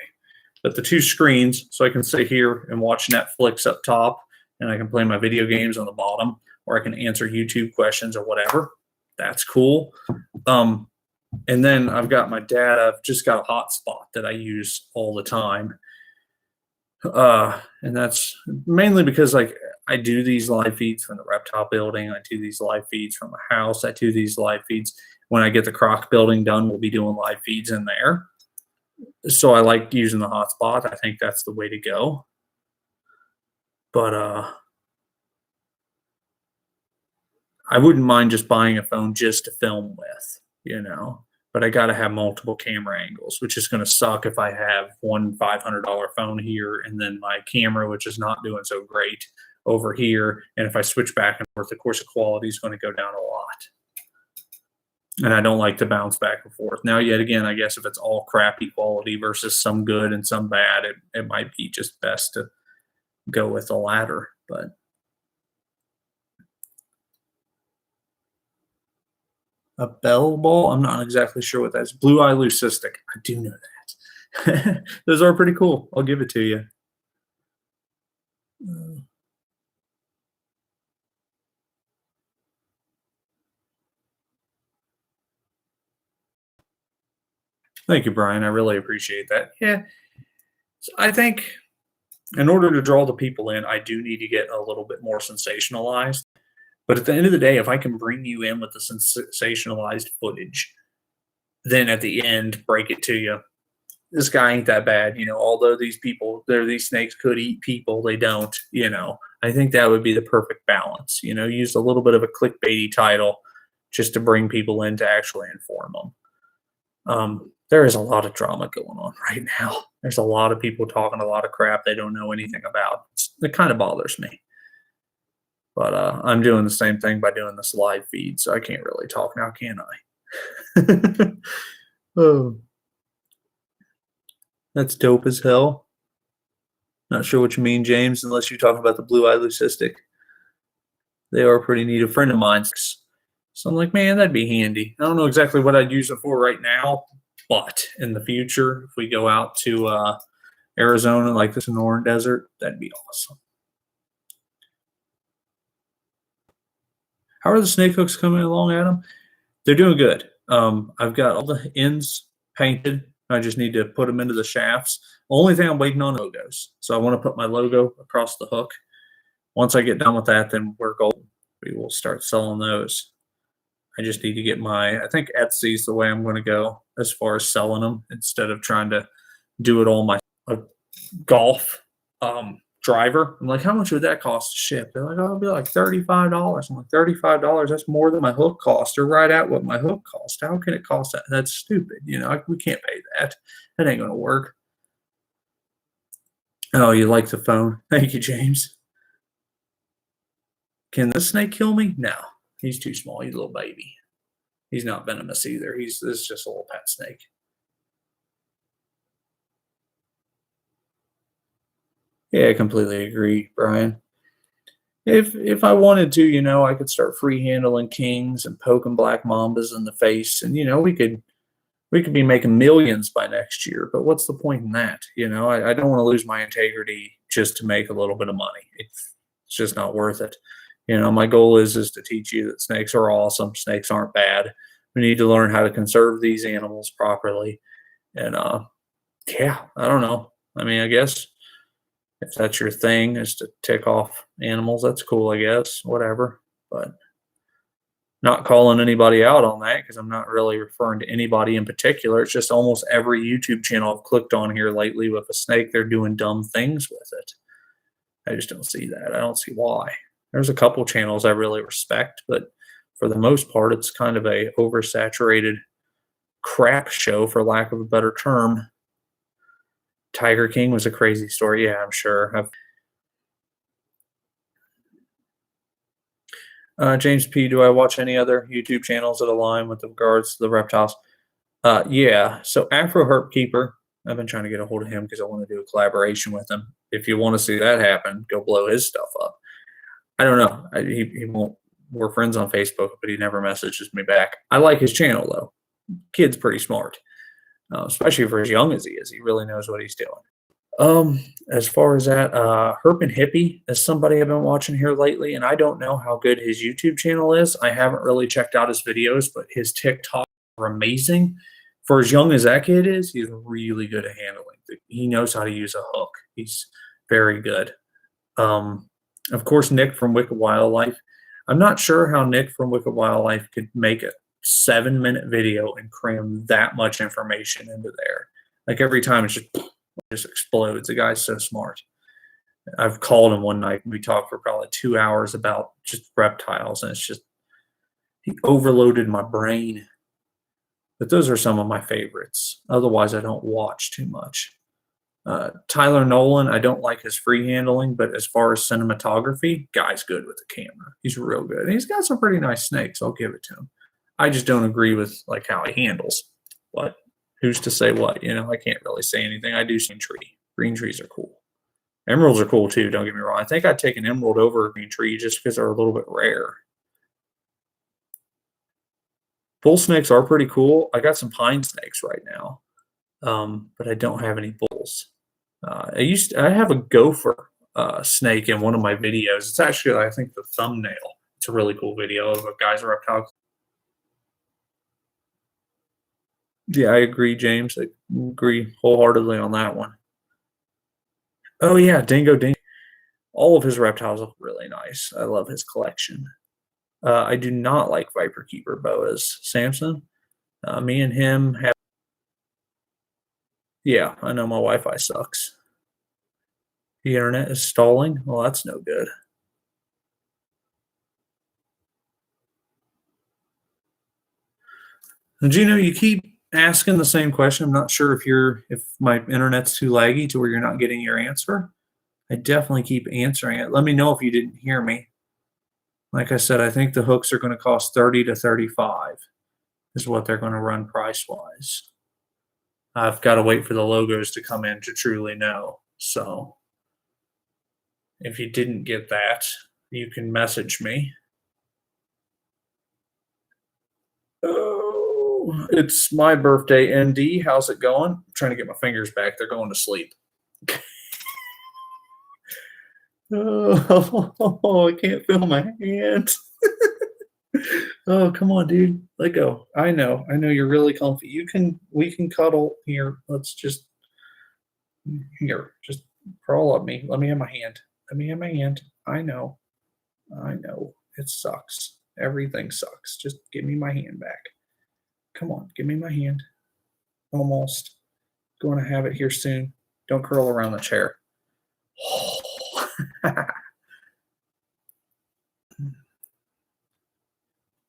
But the 2 screens, so I can sit here and watch Netflix up top, and I can play my video games on the bottom, or I can answer YouTube questions or whatever. That's cool. And then I've got my data. I've just got a hotspot that I use all the time. And that's mainly because, like, I do these live feeds from the reptile building. I do these live feeds from my house. I do these live feeds. When I get the croc building done, we'll be doing live feeds in there. So I like using the hotspot. I think that's the way to go. But I wouldn't mind just buying a phone just to film with, you know. But I got to have multiple camera angles, which is going to suck if I have one $500 phone here and then my camera, which is not doing so great, over here. And if I switch back and forth, of course, the quality is going to go down a lot. And I don't like to bounce back and forth. Now, yet again, I guess if it's all crappy quality versus some good and some bad, it might be just best to go with the latter. But a bell ball, I'm not exactly sure what that is. Blue eye leucistic, I do know that. Those are pretty cool. I'll give it to you. Thank you, Brian. I really appreciate that. Yeah, so I think in order to draw the people in, I do need to get a little bit more sensationalized. But at the end of the day, if I can bring you in with the sensationalized footage, then at the end, break it to you. This guy ain't that bad, you know. Although these snakes could eat people, they don't, you know. I think that would be the perfect balance, you know. Use a little bit of a clickbaity title just to bring people in to actually inform them. There is a lot of drama going on right now. There's a lot of people talking a lot of crap they don't know anything about. It kind of bothers me. But I'm doing the same thing by doing this live feed, so I can't really talk now, can I? Oh, that's dope as hell. Not sure what you mean, James, unless you're talking about the blue eye leucistic. They are pretty neat. A friend of mine's. So I'm like, man, that'd be handy. I don't know exactly what I'd use it for right now, but in the future, if we go out to Arizona, like the Sonoran Desert, that'd be awesome. How are the snake hooks coming along, Adam? They're doing good. I've got all the ends painted. I just need to put them into the shafts. Only thing I'm waiting on logos. So I want to put my logo across the hook. Once I get done with that, then we're golden. We will start selling those. I just need to get I think Etsy's the way I'm going to go as far as selling them instead of trying to do it all my golf driver. I'm like, how much would that cost to ship? They're like, oh, it'll be like $35. I'm like, $35? That's more than my hook cost, or right at what my hook cost. How can it cost that? That's stupid. You know, we can't pay that. That ain't going to work. Oh, you like the phone? Thank you, James. Can this snake kill me? No. He's too small. He's a little baby. He's not venomous either. This is just a little pet snake. Yeah, I completely agree, Brian. If I wanted to, you know, I could start free handling kings and poking black mambas in the face, and you know, we could be making millions by next year. But what's the point in that? You know, I don't want to lose my integrity just to make a little bit of money. It's just not worth it. You know, my goal is to teach you that snakes are awesome. Snakes aren't bad. We need to learn how to conserve these animals properly. And yeah, I don't know. I mean, I guess if that's your thing is to tick off animals, that's cool, I guess. Whatever. But not calling anybody out on that because I'm not really referring to anybody in particular. It's just almost every YouTube channel I've clicked on here lately with a snake, they're doing dumb things with it. I just don't see that. I don't see why. There's a couple channels I really respect, but for the most part, it's kind of a oversaturated crap show, for lack of a better term. Tiger King was a crazy story. Yeah, I'm sure. James P., do I watch any other YouTube channels that align with regards to the reptiles? Yeah. So Afro Herp Keeper, I've been trying to get a hold of him because I want to do a collaboration with him. If you want to see that happen, go blow his stuff up. I don't know. He won't. We're friends on Facebook, but he never messages me back. I like his channel though. Kid's pretty smart, especially for as young as he is. He really knows what he's doing. As far as that, Herp and Hippie is somebody I've been watching here lately, and I don't know how good his YouTube channel is. I haven't really checked out his videos, but his TikTok are amazing. For as young as that kid is, he's really good at handling. He knows how to use a hook. He's very good. Of course, Nick from Wicked Wildlife. I'm not sure how Nick from Wicked Wildlife could make a 7-minute video and cram that much information into there. Like every time it just explodes. The guy's so smart. I've called him one night and we talked for probably 2 hours about just reptiles, and it's just he overloaded my brain. But those are some of my favorites. Otherwise, I don't watch too much. Tyler Nolan, I don't like his free handling, but as far as cinematography, guy's good with the camera. He's real good. And he's got some pretty nice snakes. I'll give it to him. I just don't agree with like how he handles. But who's to say what? You know, I can't really say anything. I do see tree. Green trees are cool. Emeralds are cool too. Don't get me wrong. I think I'd take an emerald over a green tree just because they're a little bit rare. Bull snakes are pretty cool. I got some pine snakes right now, but I don't have any bulls. I have a gopher snake in one of my videos. It's actually, I think, the thumbnail. It's a really cool video of a guy's reptile. Yeah, I agree, James. I agree wholeheartedly on that one. Oh yeah, Dingo Dingo. All of his reptiles look really nice. I love his collection. I do not like Viper Keeper boas, Samson. Me and him have. Yeah, I know my Wi-Fi sucks. The internet is stalling. Well, that's no good. And Gino, you keep asking the same question. I'm not sure if my internet's too laggy to where you're not getting your answer. I definitely keep answering it. Let me know if you didn't hear me. Like I said, I think the hooks are going to cost 30 to 35 is what they're going to run price-wise. I've got to wait for the logos to come in to truly know. So if you didn't get that, you can message me. Oh, it's my birthday, ND. How's it going? I'm trying to get my fingers back. They're going to sleep. Oh, I can't feel my hands. Oh, come on, dude. Let go. I know you're really comfy. We can cuddle here. Let's just here. Just crawl up me. Let me have my hand. Let me have my hand. I know. It sucks. Everything sucks. Just give me my hand back. Come on, give me my hand. Almost. Going to have it here soon. Don't curl around the chair.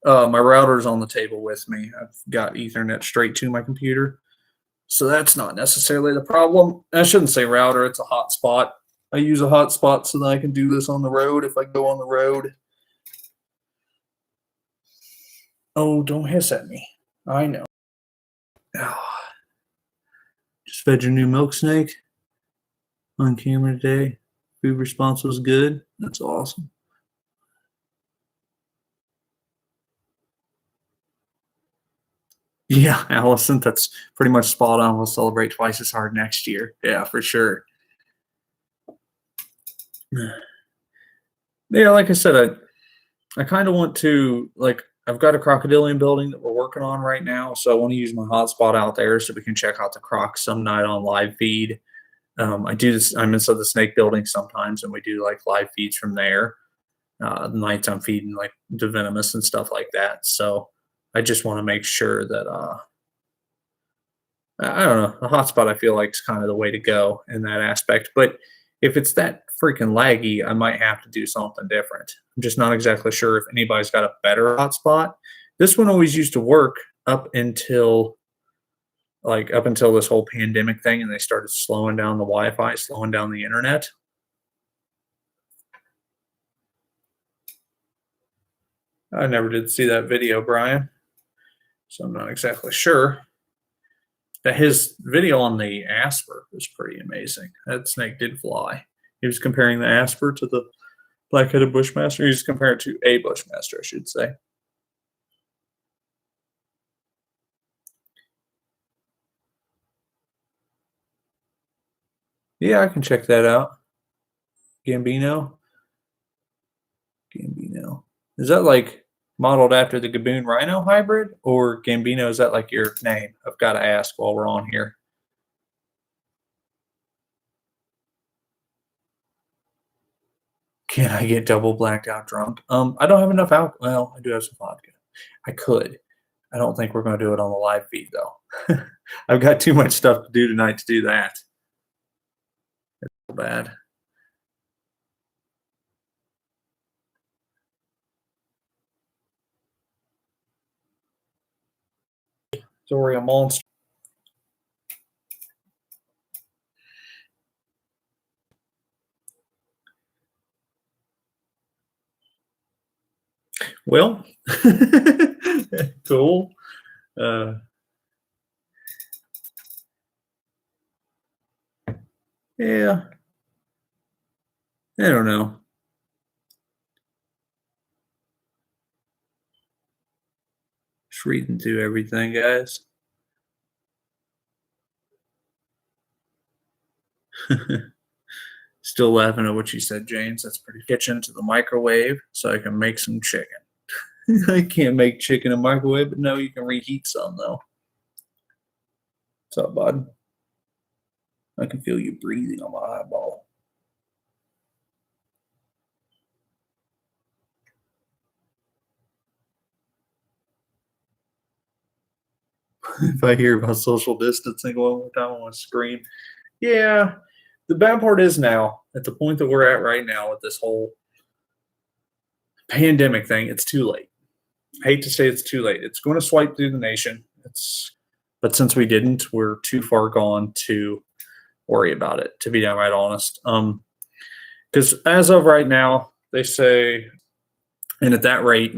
My router's on the table with me. I've got Ethernet straight to my computer. So that's not necessarily the problem. I shouldn't say router, it's a hotspot. I use a hotspot so that I can do this on the road if I go on the road. Oh, don't hiss at me. I know. Oh. Just fed your new milk snake on camera today. Food response was good. That's awesome. Yeah, Allison, that's pretty much spot on. We'll celebrate twice as hard next year. Yeah, for sure. Yeah, like I said, I kind of want to, like, I've got a crocodilian building that we're working on right now, so I want to use my hotspot out there so we can check out the crocs some night on live feed. I do this. I'm inside the snake building sometimes, and we do like live feeds from there. Nights I'm feeding like the venomous and stuff like that. So I just want to make sure that I don't know, the hotspot I feel like is kind of the way to go in that aspect. But if it's that freaking laggy, I might have to do something different. I'm just not exactly sure if anybody's got a better hotspot. This one always used to work up until this whole pandemic thing, and they started slowing down the Wi-Fi, slowing down the internet. I never did see that video, Brian, so I'm not exactly sure. That his video on the Asper was pretty amazing. That snake did fly. He was comparing the Asper to the black-headed Bushmaster. He was comparing it to a Bushmaster, I should say. Yeah, I can check that out. Gambino. Is that like modeled after the Gaboon Rhino hybrid, or Gambino, is that like your name? I've got to ask while we're on here. Can I get double blacked out drunk? I don't have enough alcohol. Well, I do have some vodka. I could. I don't think we're going to do it on the live feed, though. I've got too much stuff to do tonight to do that. It's so bad. Sorry, a monster. Well, cool. Yeah, I don't know. Just reading through everything, guys. Still laughing at what you said, James. That's pretty. Kitchen to the microwave so I can make some chicken. I can't make chicken in a microwave, but no, you can reheat some though. What's up, bud? I can feel you breathing on my eyeball. If I hear about social distancing one more time, I want to scream. Yeah, the bad part is now, at the point that we're at right now with this whole pandemic thing, it's too late. I hate to say it's too late. It's going to swipe through the nation. But since we didn't, we're too far gone to worry about it, to be downright honest. Because as of right now, they say, and at that rate,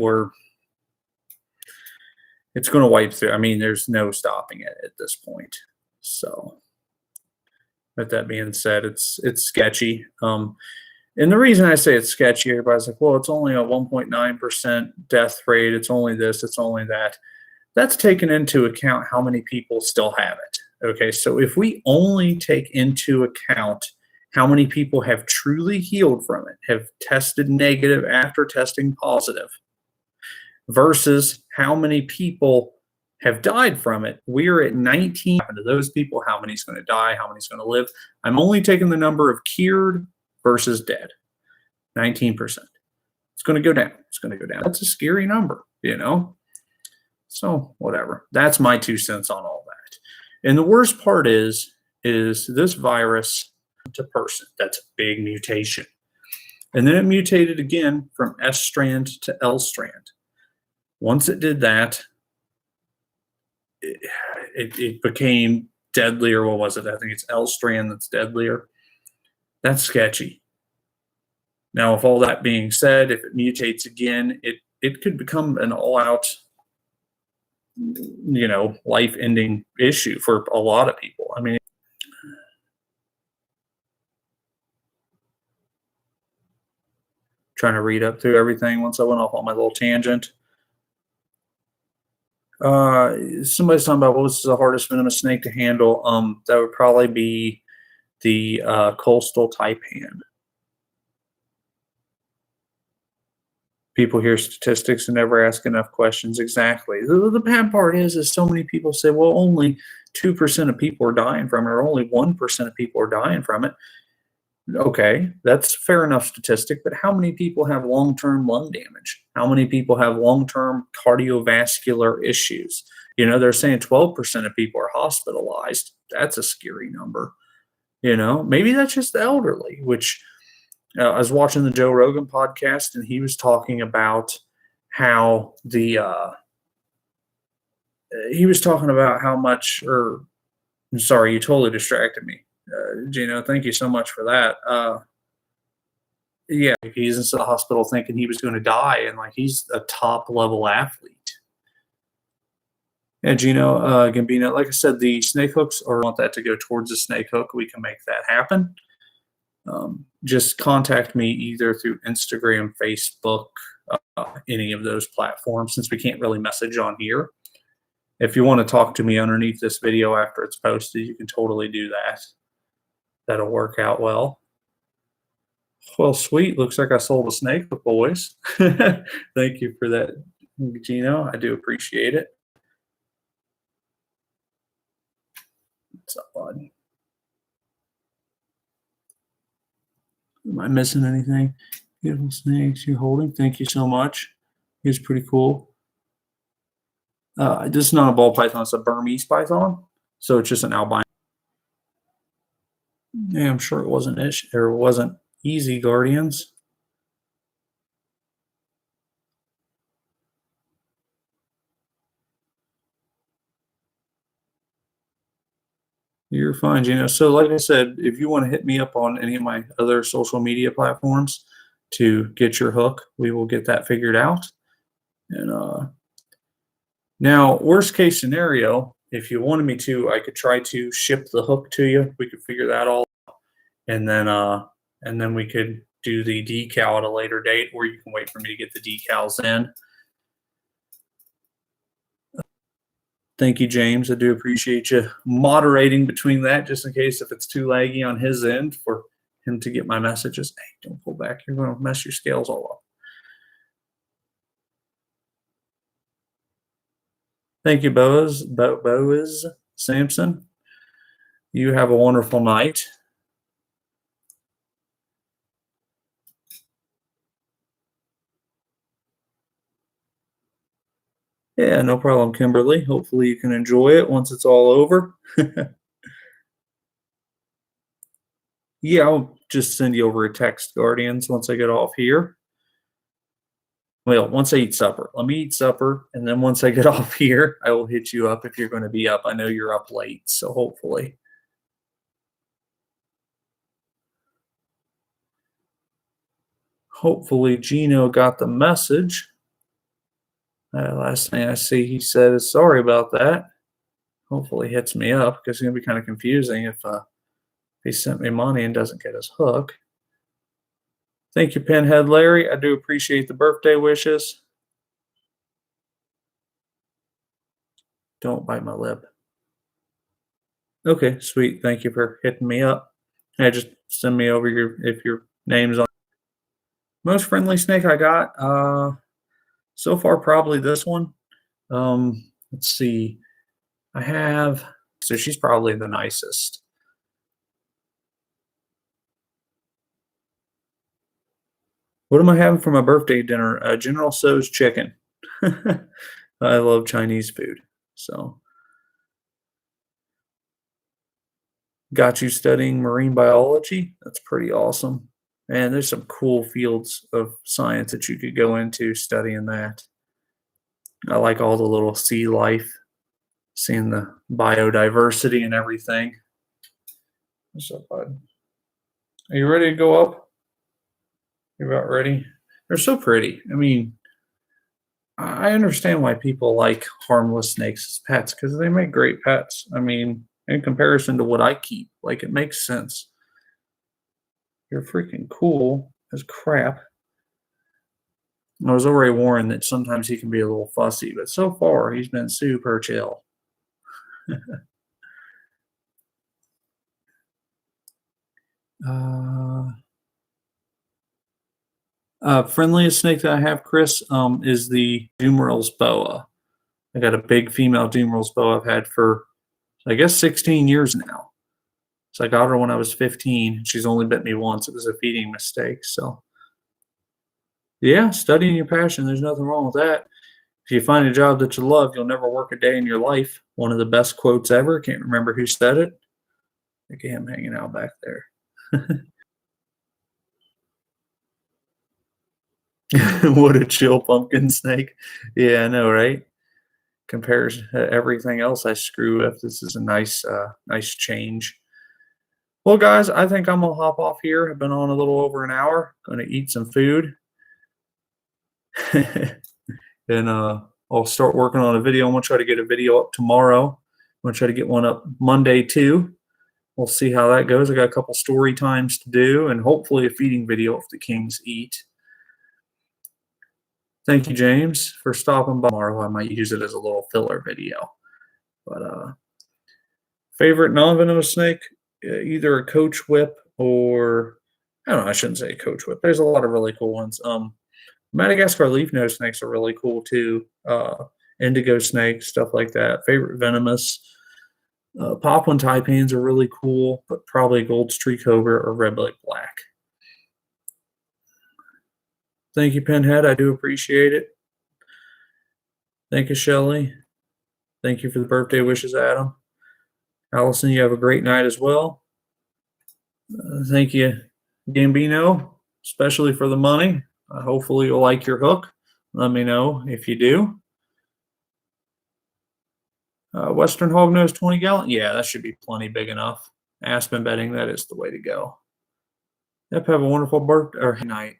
it's going to wipe through. I mean, there's no stopping it at this point. So, with that being said, it's sketchy. And the reason I say it's sketchy, everybody's like, well, it's only a 1.9% death rate. It's only this, it's only that. That's taken into account how many people still have it. Okay, so if we only take into account how many people have truly healed from it, have tested negative after testing positive, versus how many people have died from it, we're at 19. To those people, how many's going to die, how many's going to live? I'm only taking the number of cured versus dead. 19%. It's going to go down. It's going to go down. That's a scary number, you know? So whatever. That's my 2 cents on all that. And the worst part is this virus to person. That's a big mutation. And then it mutated again from S strand to L strand. Once it did that, it became deadlier. What was it? I think it's L strand that's deadlier. That's sketchy. Now, with all that being said, if it mutates again, it could become an all-out, life-ending issue for a lot of people. I mean, trying to read up through everything once I went off on my little tangent. Somebody's talking about what was the hardest venomous snake to handle. That would probably be the coastal taipan. People hear statistics and never ask enough questions. Exactly. The bad part is so many people say, well, only 2% of people are dying from it, or only 1% of people are dying from it. Okay, that's a fair enough statistic, but how many people have long-term lung damage? How many people have long-term cardiovascular issues? They're saying 12% of people are hospitalized. That's a scary number. Maybe that's just the elderly, which I was watching the Joe Rogan podcast, and he was talking about how how much, or I'm sorry, you totally distracted me. Gino, thank you so much for that. Yeah, he's in the hospital thinking he was going to die, and he's a top level athlete. Yeah, Gino, Gambino, like I said, the snake hooks, or want that to go towards the snake hook, we can make that happen. Just contact me either through Instagram, Facebook, any of those platforms, since we can't really message on here. If you want to talk to me underneath this video after it's posted, you can totally do that. That'll work out well. Well, sweet. Looks like I sold a snake, boys. Thank you for that, Gino. I do appreciate it. What's up, bud? Am I missing anything? Beautiful snakes you're holding. Thank you so much. It's pretty cool. This is not a ball python. It's a Burmese python. So it's just an albino. Yeah, I'm sure it wasn't easy, Guardians. You're fine, Gino. So, like I said, if you want to hit me up on any of my other social media platforms to get your hook, we will get that figured out. And now, worst case scenario, if you wanted me to, I could try to ship the hook to you. We could figure that all, and then we could do the decal at a later date, or you can wait for me to get the decals in. Thank you, James. I do appreciate you moderating between that, just in case if it's too laggy on his end for him to get my messages. Hey, don't pull back. You're going to mess your scales all up. Thank you, Boaz Sampson. You have a wonderful night. Yeah, no problem, Kimberly. Hopefully you can enjoy it once it's all over. Yeah, I'll just send you over a text, Guardians, once I get off here. Well, once I eat supper. Let me eat supper, and then once I get off here, I will hit you up if you're going to be up. I know you're up late, so hopefully. Hopefully Gino got the message. Last thing I see he said is sorry about that. Hopefully he hits me up, because it's going to be kind of confusing if he sent me money and doesn't get his hook. Thank you, Pinhead Larry. I do appreciate the birthday wishes. Don't bite my lip. Okay, sweet. Thank you for hitting me up. Yeah, just send me over if your name's on. Most friendly snake I got, so far probably this one. Let's see. So she's probably the nicest. What am I having for my birthday dinner? General Tso's chicken. I love Chinese food. So, got you studying marine biology? That's pretty awesome. And there's some cool fields of science that you could go into studying that. I like all the little sea life, seeing the biodiversity and everything. What's up, bud? Are you ready to go up? You're about ready? They're so pretty. I mean, I understand why people like harmless snakes as pets, because they make great pets. I mean, in comparison to what I keep, like, it makes sense. You're freaking cool as crap. I was already warned that sometimes he can be a little fussy, but so far he's been super chill. Friendliest snake that I have, Chris, is the Dumeral's boa. I got a big female Dumeral's boa I've had for, I guess, 16 years now. So I got her when I was 15. She's only bit me once. It was a feeding mistake. So, yeah, studying your passion. There's nothing wrong with that. If you find a job that you love, you'll never work a day in your life. One of the best quotes ever. Can't remember who said it. Look at him hanging out back there. What a chill pumpkin snake. Yeah, I know, right? Compares to everything else I screw with. This is a nice change. Well, guys, I think I'm gonna hop off here. I've been on a little over an hour. Gonna eat some food. And I'll start working on a video. I'm gonna try to get a video up tomorrow. I'm gonna try to get one up Monday too. We'll see how that goes. I got a couple story times to do, and hopefully a feeding video if the kings eat. Thank you, James, for stopping by. Tomorrow I might use it as a little filler video. But favorite non-venomous snake, either a coach whip or, I don't know, I shouldn't say coach whip. There's a lot of really cool ones. Madagascar leaf nose snakes are really cool too. Indigo snakes, stuff like that. Favorite venomous. Poplin taipans are really cool, but probably gold streak cobra or red-leg black. Thank you, Pinhead. I do appreciate it. Thank you, Shelly. Thank you for the birthday wishes, Adam. Allison, you have a great night as well. Thank you, Gambino, especially for the money. Hopefully you'll like your hook. Let me know if you do. Western hognose 20 gallon. Yeah, that should be plenty big enough. Aspen bedding, that is the way to go. Yep, have a wonderful birthday or night.